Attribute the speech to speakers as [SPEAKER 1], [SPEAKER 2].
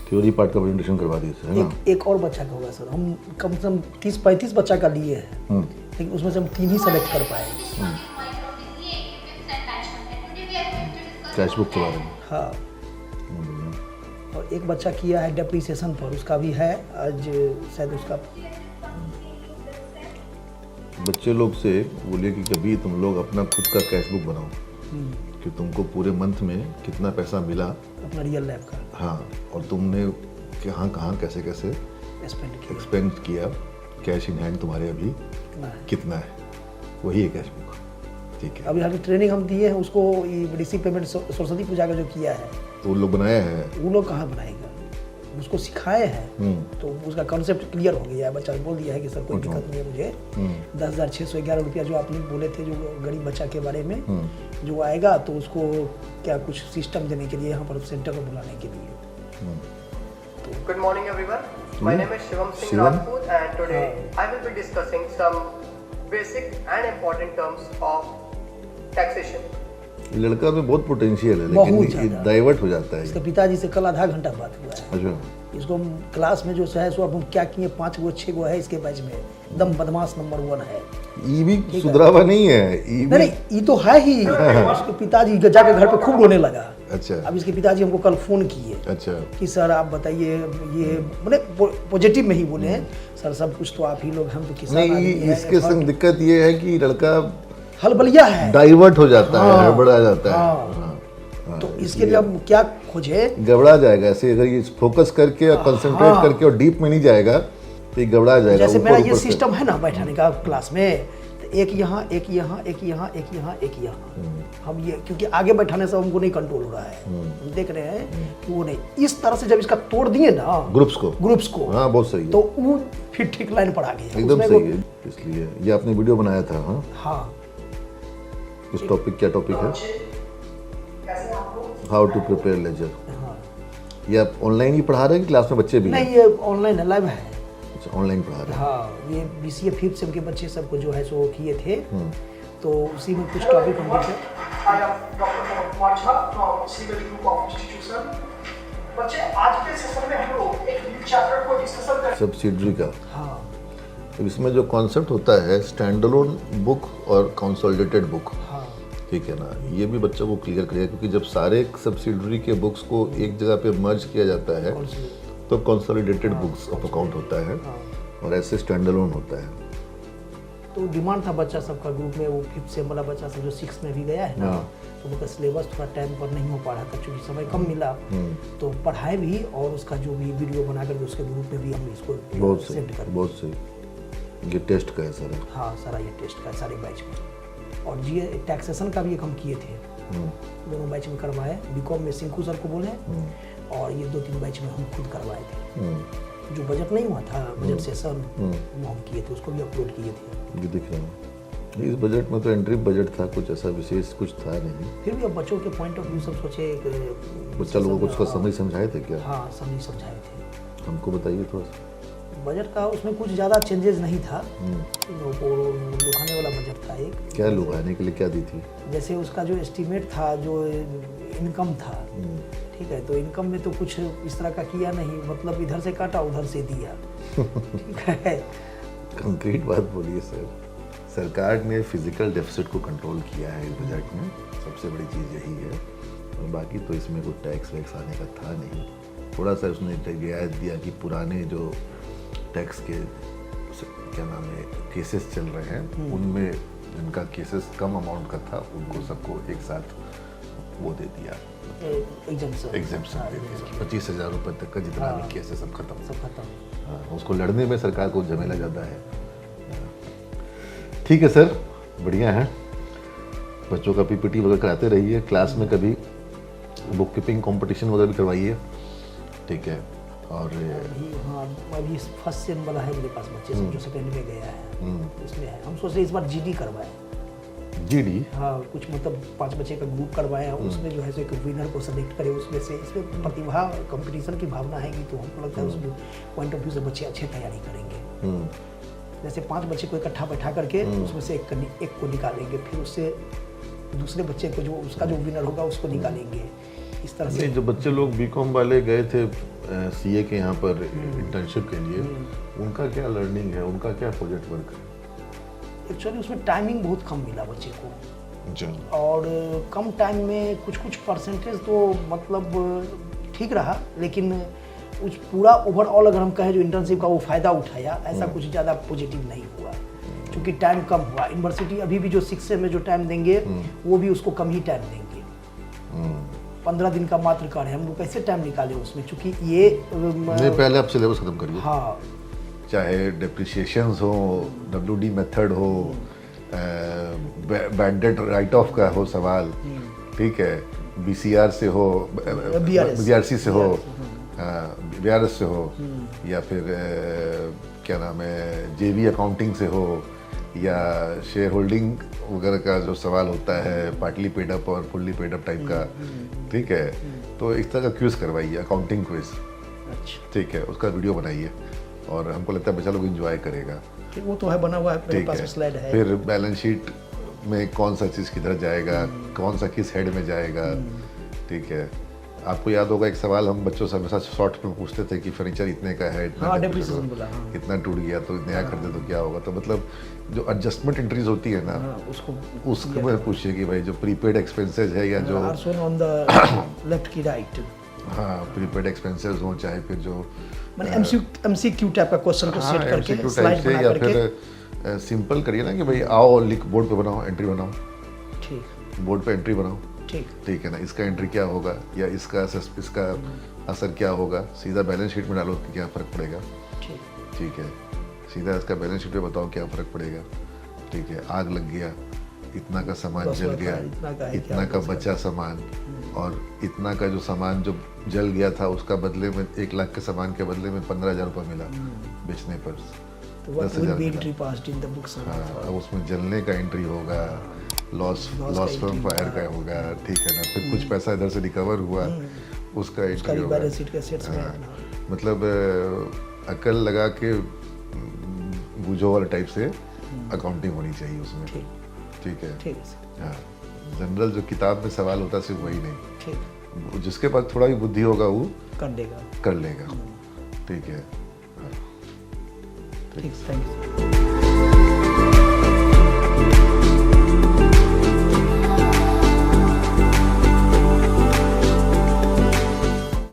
[SPEAKER 1] Theory part का presentation करवा दिए थे, है ना?
[SPEAKER 2] एक और बच्चा का होगा सर, हम कम से कम 30-35 बच्चा का लिए हैं, लेकिन उसमें से हम 3 ही सेलेक्ट कर पाए।
[SPEAKER 1] कैश बुक के बारे में।
[SPEAKER 2] हाँ, और एक बच्चा किया है डेप्रिसिएशन पर, उसका भी है आज शायद उसका।
[SPEAKER 1] बच्चे लोग से बोलिए कि कभी तुम लोग अपना खुद का कैश बुक बनाओ कि तुमको पूरे मंथ में कितना पैसा मिला
[SPEAKER 2] अपना रियल लाइफ का।
[SPEAKER 1] हाँ, और तुमने कहाँ कैसे कैसे एक्सपेंड किया, कैश इन हैंड तुम्हारे अभी कितना है, वही है कैश बुक। ठीक है,
[SPEAKER 2] अभी अभी ट्रेनिंग हम दिए हैं उसको, रिसीव पेमेंट सरस्वती पूजा का जो किया है,
[SPEAKER 1] तो वो लोग बनाया है,
[SPEAKER 2] वो लोग कहाँ बनाएगा, उसको सिखाए हैं तो उसका कॉन्सेप्ट क्लियर हो गया है। बच्चा बोल दिया है कि सर कोई दिक्कत नहीं है मुझे, 10,611 रुपया जो आपने बोले थे जो गरीब बच्चा के बारे में जो आएगा, तो उसको क्या कुछ सिस्टम देने के लिए यहाँ पर सेंटर को बुलाने के लिए।
[SPEAKER 3] Good morning everyone. My name is Shivam Singh Rajput and today I will be discussing some basic and important terms of taxation.
[SPEAKER 1] लड़का में बहुत पोटेंशियल है, लेकिन ये डाइवर्ट हो जाता है।
[SPEAKER 2] इसके पिताजी से कल आधा घंटा बात हुआ है।
[SPEAKER 1] अच्छा,
[SPEAKER 2] इसको हम क्लास में जो है सो अब हम क्या किए, 5 गो 6 गो है इसके बैच में, एकदम बदमाश नंबर 1 है।
[SPEAKER 1] ये भी सुधरा हुआ नहीं है, ये भी
[SPEAKER 2] नहीं, ये तो है ही। इसके पिताजी जाके घर पे खूब रोने लगा।
[SPEAKER 1] अच्छा,
[SPEAKER 2] अब इसके पिताजी हमको कल फोन किए
[SPEAKER 1] अच्छा
[SPEAKER 2] कि सर आप बताइए, ये मैंने पॉजिटिव में ही बोले हैं, सर सब कुछ तो आप ही लोग, हम तो किसान
[SPEAKER 1] नहीं,
[SPEAKER 2] आदमी हैं,
[SPEAKER 1] इसके संग दिक्कत ये है कि लड़का
[SPEAKER 2] हलबलिया है,
[SPEAKER 1] डाइवर्ट हो जाता है, हड़बड़ा जाता है।
[SPEAKER 2] तो इसके लिए अब क्या खोजे,
[SPEAKER 1] गबड़ा जाएगा ऐसे, अगर ये फोकस करके और कंसंट्रेट करके और डीप में नहीं जाएगा तो ये गबड़ा जाएगा।
[SPEAKER 2] जैसे मेरा ये सिस्टम है ना बैठाने का क्लास में, तो एक यहाँ एक यहाँ एक यहाँ एक यहाँ एक यहाँ, हम ये क्योंकि आगे बैठाने से हमको नहीं कंट्रोल हो रहा है, हम देख रहे हैं कि वो नहीं, इस तरह से जब इसका तोड़ दिए ना ग्रुप्स को,
[SPEAKER 1] हाँ बहुत सही है,
[SPEAKER 2] तो वो फिर ठीक लाइन पर आ गया,
[SPEAKER 1] एकदम सही है। इसलिए ये आपने वीडियो बनाया था। हाँ
[SPEAKER 2] हाँ,
[SPEAKER 1] इस टॉपिक, क्या टॉपिक है? How to prepare ledger. ये आप ऑनलाइन ही पढ़ा रहे हैं कि क्लास में बच्चे भी?
[SPEAKER 2] नहीं, ये ऑनलाइन है, लाइव है।
[SPEAKER 1] अच्छा, ऑनलाइन पढ़ा रहे हैं।
[SPEAKER 2] हाँ, ये BCA 5th सेम के बच्चे सबको जो है सो किए थे, तो उसी में कुछ टॉपिक हम देखे।
[SPEAKER 3] बच्चे आज के सेशन में हम लोग एक चैप्टर को डिस्कशन करेंगे,
[SPEAKER 1] सब्सिडरी का।
[SPEAKER 2] हाँ,
[SPEAKER 1] तो इसमें जो कॉन्सेप्ट होता है स्टैंडअलोन बुक और कंसोलिडेटेड बुक, ठीक है ना, ये भी बच्चों को क्लियर करेगा, क्योंकि जब सारे सब्सिडरी के बुक्स को एक जगह पे मर्ज किया जाता है तो कंसोलिडेटेड बुक्स ऑफ अकाउंट होता है और ऐसे स्टैंडअलोन होता है।
[SPEAKER 2] तो डिमांड था बच्चा सबका ग्रुप में, वो 5th सेम वाला बच्चा सब जो 6th में भी गया है ना, तो उनका सिलेबस थोड़ा टाइम पर नहीं हो पा रहा था क्योंकि समय कम मिला, तो पढ़ाए भी और उसका जो भी वीडियो बना कर उसके ग्रुप में भी हम इसको सेंड कर।
[SPEAKER 1] बहुत सही। ये टेस्ट का है सारा?
[SPEAKER 2] हाँ, सारा ये टेस्ट का है सारे बैच में। और जी टैक्सेशन का भी एक हम किए थे, दोनों बैच में करवाए, बीकॉम में सिंकू सर को बोले, और ये 2-3 बैच में हम खुद करवाए थे। जो बजट नहीं हुआ था, बजट सेशन, वो हम किए थे, उसको भी अपलोड किए थे।
[SPEAKER 1] ये दिख रहा है, इस बजट में तो एंट्री बजट था, कुछ ऐसा विशेष कुछ था नहीं।
[SPEAKER 2] फिर भी अब बच्चों के पॉइंट ऑफ व्यू सब सोचे,
[SPEAKER 1] बच्चा लोगों को उसका समझ समझाए थे क्या?
[SPEAKER 2] हाँ, समझाए थे।
[SPEAKER 1] हमको बताइए थोड़ा सा।
[SPEAKER 2] बजट का उसमें कुछ ज़्यादा चेंजेस नहीं था, लुभाने वाला बजट था एक।
[SPEAKER 1] क्या लुभाने के लिए क्या दी थी?
[SPEAKER 2] जैसे उसका जो एस्टीमेट था, जो इनकम था, ठीक है, तो इनकम में तो कुछ इस तरह का किया नहीं, मतलब इधर से काटा उधर से दिया। ठीक है,
[SPEAKER 1] कंक्रीट बात बोलिए सर। सरकार ने फिजिकल डेफिसिट को कंट्रोल किया है इस बजट में, सबसे बड़ी चीज़ यही है, और बाकी तो इसमें कोई टैक्स वैक्स आने का था नहीं। थोड़ा सा उसने रियायत दिया कि पुराने जो टैक्स के क्या नाम है केसेस चल रहे हैं, उनमें जिनका केसेस कम अमाउंट का था उनको सबको एक साथ वो दे दिया, एग्जेम्पशन दे दिया। 25,000 रुपये तक का जितना भी केस है सब खत्म। हाँ, उसको लड़ने में सरकार को झमेला ज़्यादा है। ठीक है सर, बढ़िया है। बच्चों का PPT वगैरह कराते रहिए, क्लास में कभी बुक कीपिंग कंपटीशन वगैरह भी करवाइए, ठीक है। और
[SPEAKER 2] हाँ, अभी 1st सेम वाला है मेरे पास बच्चे सब जो 2nd में गया है, इसमें है। हम सोच रहे इस बार GD करवाए।
[SPEAKER 1] GD? हाँ,
[SPEAKER 2] कुछ मतलब 5 बच्चे का ग्रुप करवाया, उसमें जो है सो एक विनर को सेलेक्ट करे, उसमें से इसमें प्रतिभा कंपटीशन की भावना है कि, तो हमको लगता है उसमें पॉइंट ऑफ व्यू से बच्चे अच्छे तैयारी करेंगे। जैसे 5 बच्चे को इकट्ठा बैठा करके उसमें से एक को निकालेंगे, फिर उससे दूसरे बच्चे को जो उसका जो विनर होगा उसको निकालेंगे, इस तरह से
[SPEAKER 1] नहीं, जो बच्चे लोग बीकॉम वाले गए थे सीए के यहाँ पर इंटर्नशिप के लिए, उनका क्या लर्निंग है, उनका क्या प्रोजेक्ट वर्क है?
[SPEAKER 2] एक्चुअली उसमें टाइमिंग बहुत कम मिला बच्चे को,
[SPEAKER 1] अच्छा।
[SPEAKER 2] और कम टाइम में कुछ परसेंटेज तो मतलब ठीक रहा, लेकिन उस पूरा ओवरऑल अगर हम कहें जो इंटर्नशिप का वो फ़ायदा उठाया, ऐसा कुछ ज़्यादा पॉजिटिव नहीं हुआ, क्योंकि टाइम कम हुआ। यूनिवर्सिटी अभी भी जो 6 में जो टाइम देंगे वो भी उसको कम ही टाइम देंगे। 15 दिन का मात्र कार्य, हम लोग कैसे टाइम निकाले उसमें, क्योंकि ये
[SPEAKER 1] नहीं, पहले आप सिलेबस खत्म करिए।
[SPEAKER 2] हाँ,
[SPEAKER 1] चाहे डिप्रिशिएशंस हो, WD मेथड हो, बैड डेट राइट ऑफ का हो सवाल, ठीक है, BCR से हो, BRC से हो, BRS से हो, या फिर क्या नाम है JV अकाउंटिंग से हो, या शेयर होल्डिंग वगैरह का जो सवाल होता है, पार्टली पेड अप और फुल्ली पेड अप टाइप का, ठीक है, तो इस तरह का क्विज करवाइए, अकाउंटिंग क्विज,
[SPEAKER 2] अच्छा
[SPEAKER 1] ठीक है, उसका वीडियो बनाइए, और हमको लगता है बच्चा लोग एंजॉय करेगा।
[SPEAKER 2] ठीक, वो तो है, बना हुआ है, मेरे
[SPEAKER 1] ठीक
[SPEAKER 2] पास
[SPEAKER 1] है,
[SPEAKER 2] स्लाइड है।
[SPEAKER 1] फिर बैलेंस शीट में कौन सा चीज़ किधर जाएगा, कौन सा किस हेड में जाएगा, ठीक है। आपको याद होगा एक सवाल हम बच्चों से हमेशा शॉर्ट में पूछते थे कि फर्नीचर इतने का है, इतना
[SPEAKER 2] हाँ,
[SPEAKER 1] depreciation
[SPEAKER 2] depreciation
[SPEAKER 1] होगा,
[SPEAKER 2] बोला, हाँ।
[SPEAKER 1] इतना टूट गया तो नया कर दे तो क्या होगा, तो मतलब जो एडजस्टमेंट एंट्रीज होती है ना,
[SPEAKER 2] हाँ, उसको
[SPEAKER 1] उसको में पूछिए कि भाई जो प्रीपेड एक्सपेंसेस है या जो
[SPEAKER 2] are shown on the left की राइट,
[SPEAKER 1] हाँ प्रीपेड एक्सपेंसेस हो, चाहे फिर जो
[SPEAKER 2] मैंने MCQ टाइप का क्वेश्चन को सेट करके
[SPEAKER 1] MCQ
[SPEAKER 2] स्लाइड
[SPEAKER 1] टाइप से,
[SPEAKER 2] बना
[SPEAKER 1] या
[SPEAKER 2] करके,
[SPEAKER 1] फिर सिंपल करिए ना कि भाई आओ लिख बोर्ड पे बनाओ, एंट्री बनाओ,
[SPEAKER 2] ठीक
[SPEAKER 1] बोर्ड पे एंट्री बनाओ,
[SPEAKER 2] ठीक
[SPEAKER 1] ठीक है ना, इसका एंट्री क्या होगा या इसका असर क्या होगा, सीधा बैलेंस शीट में डालो कि क्या फ़र्क पड़ेगा,
[SPEAKER 2] ठीक,
[SPEAKER 1] ठीक है, सीधा इसका बैलेंस शीट पे बताओ क्या फ़र्क पड़ेगा, ठीक है। आग लग गया, इतना का सामान
[SPEAKER 2] 10
[SPEAKER 1] जल
[SPEAKER 2] लाख
[SPEAKER 1] गया,
[SPEAKER 2] का इतना का है,
[SPEAKER 1] इतना
[SPEAKER 2] क्या
[SPEAKER 1] का
[SPEAKER 2] उसका?
[SPEAKER 1] बचा सामान, और इतना का जो सामान जो जल गया था उसका बदले में 1 लाख के सामान के बदले में 15,000 रुपये मिला बेचने पर,
[SPEAKER 2] तो व्हाट
[SPEAKER 1] 10,000
[SPEAKER 2] विल बी
[SPEAKER 1] मिला।
[SPEAKER 2] Entry passed in the books.
[SPEAKER 1] हाँ, अब उसमें जलने का एंट्री होगा, लॉस
[SPEAKER 2] का
[SPEAKER 1] फ्रॉम
[SPEAKER 2] entry
[SPEAKER 1] फायर का होगा, ठीक है ना, फिर कुछ पैसा इधर से रिकवर हुआ, उसका एंट्री होगा।
[SPEAKER 2] बैलेंस शीट के सेट्स में
[SPEAKER 1] हाँ, मतलब अकल लगा के बूझो वाला टाइप से अकाउंटिंग होनी चाहिए उसमें,
[SPEAKER 2] ठीक,
[SPEAKER 1] ठीक है।
[SPEAKER 2] ठीक है सर,
[SPEAKER 1] हाँ, जनरल जो किताब में सवाल होता है सिर्फ वही नहीं,
[SPEAKER 2] ठीक,
[SPEAKER 1] जिसके पास थोड़ा भी बुद्धि होगा वो
[SPEAKER 2] कर देगा,
[SPEAKER 1] कर लेगा, ठीक है।
[SPEAKER 2] ठीक, थैंक यू।